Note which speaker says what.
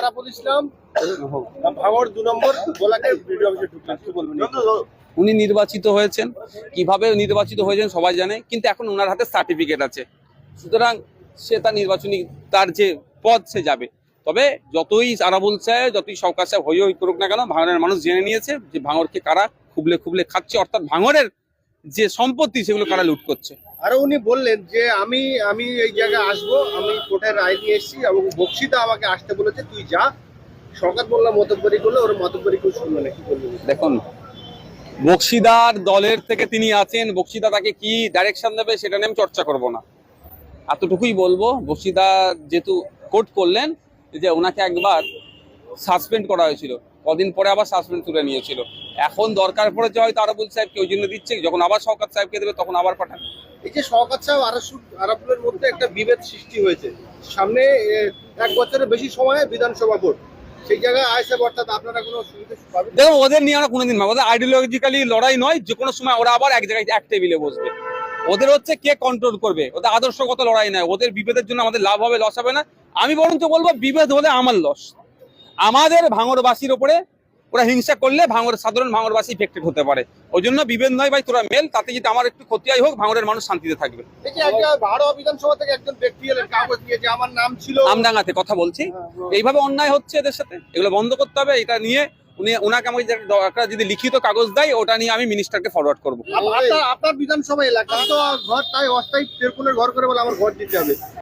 Speaker 1: আরাফুল ইসলাম ভাঙড় 2 নম্বর গোলাকে ভিডিও অফিসে ঢুকলেন, কি বলবেন?
Speaker 2: উনি নির্বাচিত হয়েছেন, কিভাবে নির্বাচিত হয়েছেন সবাই জানে, কিন্তু এখন ওনার হাতে সার্টিফিকেট আছে, সুতরাং সে তার নির্বাচনী তার যে পদ সে যাবে। তবে যতই আরাবুল সাহেব যতই শওকত সাহেব হই হই করুক না কেন, ভাঙড়ের মানুষ জেনে নিয়েছে যে ভাঙড়কে কারা খুবলে খুবলে খাচ্ছে, অর্থাৎ ভাঙড়ের যে সম্পত্তি সেগুলো কারা লুট করছে।
Speaker 1: আরো উনি বললেন যে আমি এই জায়গায় আসবো, আমি কোর্টের রায় নিয়ে এসেছি এবং বক্সিদা আমাকে আসতে বলেছে, তুই যা। শওকত মোল্লা মতব্বরি করলে ওর মতব্বরি কেউ শুনবে না, কি বলবেন?
Speaker 2: দেখুন, বক্সিদার দলের থেকে তিনি আছেন, বক্সিদা তাকে কি ডাইরেকশন দেবে সেটা নিয়ে আমি চর্চা করব না। এতটুকুই বলবো, বক্সিদা যেহেতু কোর্ট করলেন যে ওনাকে একবার সাসপেন্ড করা হয়েছিল, কদিন পরে আবার সাসপেন্ড তুলে নিয়েছিল, এখন দরকার পড়েছে হয়তো আরাবুল সাহেবকে, ওই জন্য দিচ্ছে, যখন আবার শওকত সাহেবকে দেবে তখন আবার পাঠান।
Speaker 1: এই যে শওকত সাহেব আরাফুলের মধ্যে একটা বিভেদ সৃষ্টি হয়েছে, সামনে 1 বছরের বেশি সময়ে বিধানসভা ভোট, সেই জায়গায় আইসে অর্থাৎ আপনারা কোনো সুবিধা পাবেন?
Speaker 2: দেখো, ওদের নিয়ে আমরা কোনোদিন ভাবো, ওদের আইডিওলজিক্যালি লড়াই নয়, যে কোনো সময় ওরা আবার এক জায়গায় এক টেবিলে বসবে। ওদের হচ্ছে কে কন্ট্রোল করবে, ওদের আদর্শগত লড়াই নয়, ওদের বিভেদের জন্য আমাদের লাভ হবে লস হবে না। আমি বরঞ্চ বলবো বিভেদ হলে আমার লস, আমাদের ভাঙড়বাসীর ওপরে ওরা হিংসা করলে সাধারণ ভাঙড়বাসী ইফেক্টেড হতে পারে। ওই জন্য বিভেদ নয় ভাই, তোরা মেল, তাতে যদি আমার একটু ক্ষতি হয় হোক, ভাঙড়ের মানুষ শান্তিতে থাকবে।
Speaker 1: এই যে একটা ভাড়া বিধানসভা থেকে একজন ব্যক্তি এলেন, কাগজ দিয়ে যে আমার নাম ছিল
Speaker 2: আমডাঙ্গাতে, কথা বলছি, এইভাবে অন্যায় হচ্ছে এদের সাথে, এগুলো বন্ধ করতে হবে। এটা নিয়ে ওনাকে আমাকে একটা যদি লিখিত কাগজ দেয়, ওটা নিয়ে আমি মিনিস্টারকে ফরওয়ার্ড করবো।
Speaker 1: আপনার বিধানসভা এলাকা তো ঘর, তাই অস্থায়ী তেরকুলের ঘর করে বলে আমার ঘর দিতে হবে,